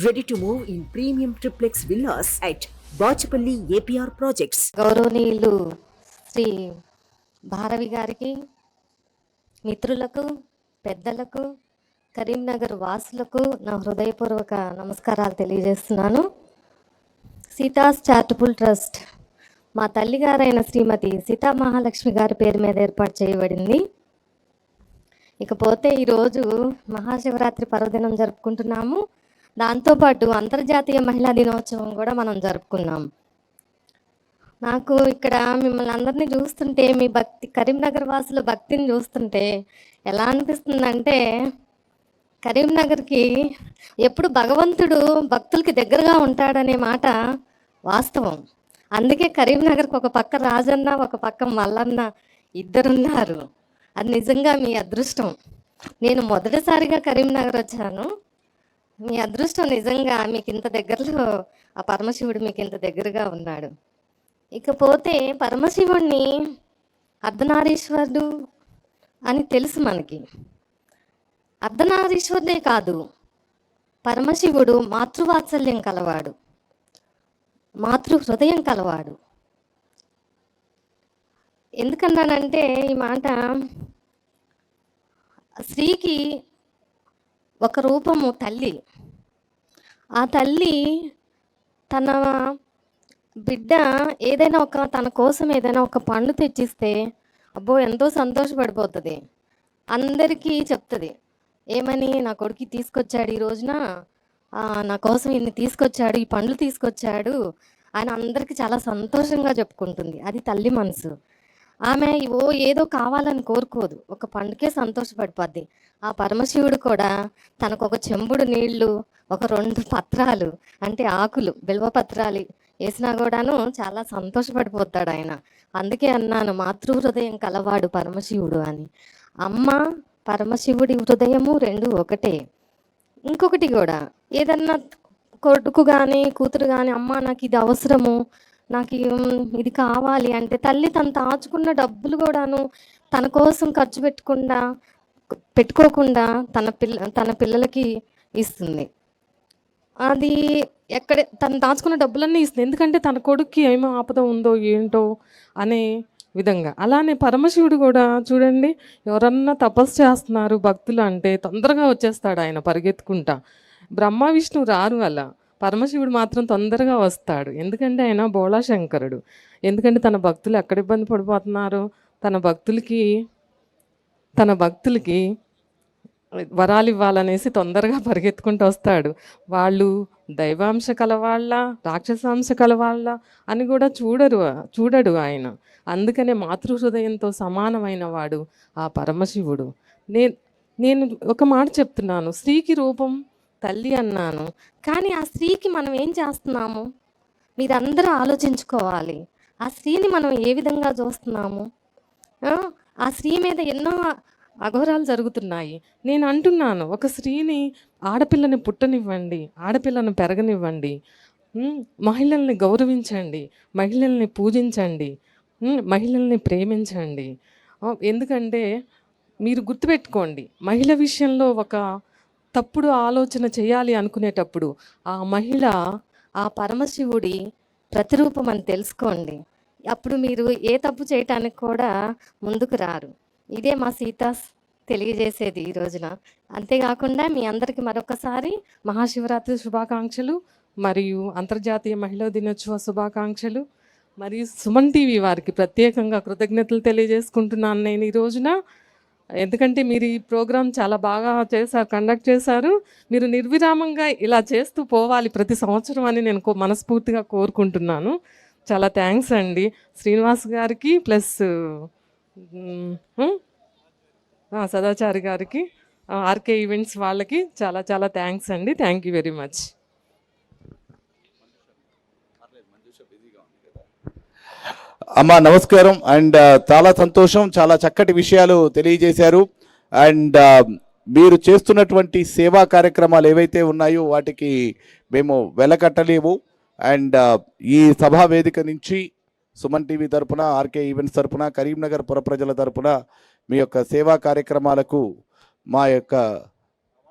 Ready to move in premium triplex villas at Bachapalli APR Projects. గౌరవనీయులు శ్రీ భారవి గారికి, మిత్రులకు, పెద్దలకు, కరీంనగర్ వాసులకు నా హృదయపూర్వక నమస్కారాలు తెలియజేస్తున్నాను. సీతాస్ చారిటబుల్ ట్రస్ట్ మా తల్లిగారైన శ్రీమతి సీతా మహాలక్ష్మి గారి పేరు మీద ఏర్పాటు చేయబడింది. ఇకపోతే ఈరోజు మహాశివరాత్రి పర్వదినం జరుపుకుంటున్నాము. దాంతోపాటు అంతర్జాతీయ మహిళా దినోత్సవం కూడా మనం జరుపుకున్నాం. నాకు ఇక్కడ మిమ్మల్ని అందరినీ చూస్తుంటే, మీ భక్తి, కరీంనగర్ వాసుల భక్తిని చూస్తుంటే ఎలా అనిపిస్తుందంటే, కరీంనగర్కి ఎప్పుడు భగవంతుడు భక్తులకి దగ్గరగా ఉంటాడనే మాట వాస్తవం. అందుకే కరీంనగర్కి ఒక పక్క రాజన్న, ఒక పక్క మల్లన్న ఇద్దరున్నారు. అది నిజంగా మీ అదృష్టం. నేను మొదటిసారిగా కరీంనగర్ వచ్చాను. మీ అదృష్టం నిజంగా. మీకు ఇంత దగ్గరలో ఆ పరమశివుడు మీకు ఇంత దగ్గరగా ఉన్నాడు. ఇకపోతే పరమశివుణ్ణి అర్ధనారీశ్వరుడు అని తెలుసు మనకి. అర్ధనారీశ్వరుడే కాదు, పరమశివుడు మాతృవాత్సల్యం కలవాడు, మాతృ హృదయం కలవాడు. ఎందుకన్నానంటే ఈ మాట, స్త్రీకి ఒక రూపము తల్లి. ఆ తల్లి తన బిడ్డ ఏదైనా తన కోసం ఏదైనా ఒక పండు తెచ్చిస్తే అబ్బో ఎంతో సంతోషపడిపోతుంది. అందరికీ చెప్తుంది ఏమని, నా కొడుకు తీసుకొచ్చాడు ఈ రోజున, నా కోసం ఇన్ని తీసుకొచ్చాడు, ఈ పండ్లు తీసుకొచ్చాడు అని అందరికీ చాలా సంతోషంగా చెప్పుకుంటుంది. అది తల్లి మనసు. ఆమె ఏదో కావాలని కోరుకోదు, ఒక పండుకే సంతోషపడిపోద్ది. ఆ పరమశివుడు కూడా తనకు ఒక చెంబుడు నీళ్లు, ఒక 2 పత్రాలు అంటే ఆకులు, బిల్వ పత్రాలు వేసినా కూడాను చాలా సంతోషపడిపోతాడు ఆయన. అందుకే అన్నాను మాతృ హృదయం కలవాడు పరమశివుడు అని. అమ్మ పరమశివుడి హృదయము 2 ఒకటే. ఇంకొకటి కూడా, ఏదన్నా కొడుకు కానీ కూతురు కానీ, అమ్మ నాకు ఇది అవసరము, నాకు ఇది కావాలి అంటే తల్లి తను దాచుకున్న డబ్బులు కూడాను తన కోసం ఖర్చు పెట్టుకోకుండా తన పిల్లలకి ఇస్తుంది. అది తను దాచుకున్న డబ్బులన్నీ ఇస్తుంది. ఎందుకంటే తన కొడుక్కి ఏమో ఆపద ఉందో ఏంటో అనే విధంగా. అలానే పరమశివుడు కూడా చూడండి, ఎవరన్నా తపస్సు చేస్తున్నారు భక్తులు అంటే తొందరగా వచ్చేస్తాడు ఆయన పరిగెత్తుకుంటా. బ్రహ్మ విష్ణు రారు, అలా పరమశివుడు మాత్రం తొందరగా వస్తాడు. ఎందుకంటే ఆయన బోళాశంకరుడు. ఎందుకంటే తన భక్తులు ఎక్కడ ఇబ్బంది పడిపోతున్నారో తన భక్తులకి వరాలు ఇవ్వాలనేసి తొందరగా పరిగెత్తుకుంటూ వస్తాడు. వాళ్ళు దైవాంశ కలవాళ్ళ, రాక్షసాంశ కలవాళ్ళ అని కూడా చూడడు ఆయన. అందుకనే మాతృహృదయంతో సమానమైన వాడు ఆ పరమశివుడు. నేను ఒక మాట చెప్తున్నాను, స్త్రీకి రూపం తల్లి అన్నాను, కానీ ఆ స్త్రీకి మనం ఏం చేస్తున్నాము మీరందరూ ఆలోచించుకోవాలి. ఆ స్త్రీని మనం ఏ విధంగా చూస్తున్నాము? ఆ స్త్రీ మీద ఎన్నో అఘోరాలు జరుగుతున్నాయి. నేను అంటున్నాను, ఒక స్త్రీని, ఆడపిల్లని పుట్టనివ్వండి, ఆడపిల్లను పెరగనివ్వండి, మహిళల్ని గౌరవించండి, మహిళల్ని పూజించండి, మహిళల్ని ప్రేమించండి. ఎందుకంటే మీరు గుర్తుపెట్టుకోండి, మహిళ విషయంలో ఒక తప్పుడు ఆలోచన చేయాలి అనుకునేటప్పుడు ఆ మహిళ ఆ పరమశివుడి ప్రతిరూపం అని తెలుసుకోండి. అప్పుడు మీరు ఏ తప్పు చేయటానికి కూడా ముందుకు రారు. ఇదే మా సీతాస్ తెలియజేసేది ఈ రోజున. అంతేకాకుండా మీ అందరికీ మరొకసారి మహాశివరాత్రి శుభాకాంక్షలు మరియు అంతర్జాతీయ మహిళా దినోత్సవ శుభాకాంక్షలు. మరియు సుమన్ టీవీ వారికి ప్రత్యేకంగా కృతజ్ఞతలు తెలియజేసుకుంటున్నాను నేను ఈ రోజున. ఎందుకంటే మీరు ఈ ప్రోగ్రాం చాలా బాగా కండక్ట్ చేశారు. మీరు నిర్విరామంగా ఇలా చేస్తూ పోవాలి ప్రతి సంవత్సరం అని నేను మనస్ఫూర్తిగా కోరుకుంటున్నాను. చాలా థ్యాంక్స్ అండి శ్రీనివాస్ గారికి, ప్లస్ సదాచారి గారికి, ఆర్కే ఈవెంట్స్ వాళ్ళకి చాలా చాలా థ్యాంక్స్ అండి. Thank you very much. అమ్మ నమస్కారం. అండ్ చాలా సంతోషం, చాలా చక్కటి విషయాలు తెలియజేశారు. అండ్ మీరు చేస్తున్నటువంటి సేవా కార్యక్రమాలు ఏవైతే ఉన్నాయో వాటికి మేము వెలకట్టలేము. అండ్ ఈ సభా వేదిక నుంచి సుమన్ టీవీ తరపున, ఆర్కే ఈవెంట్స్ తరపున, కరీంనగర్ పుర ప్రజల తరపున మీ యొక్క సేవా కార్యక్రమాలకు మా యొక్క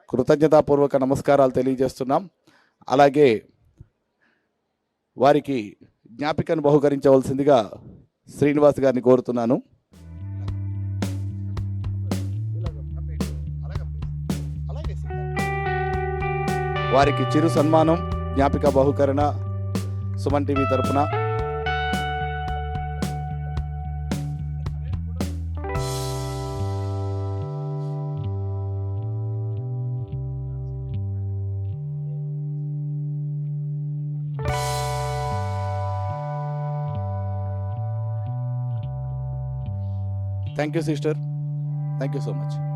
కృతజ్ఞతాపూర్వక నమస్కారాలు తెలియజేస్తున్నాం. అలాగే వారికి జ్ఞాపికను బహుకరించవలసిందిగా శ్రీనివాస్ గారిని కోరుతున్నాను. వారికి చిరు సన్మానం, జ్ఞాపిక బహుకరణ సుమన్ టీవీ తరపున. Thank you sister, thank you so much.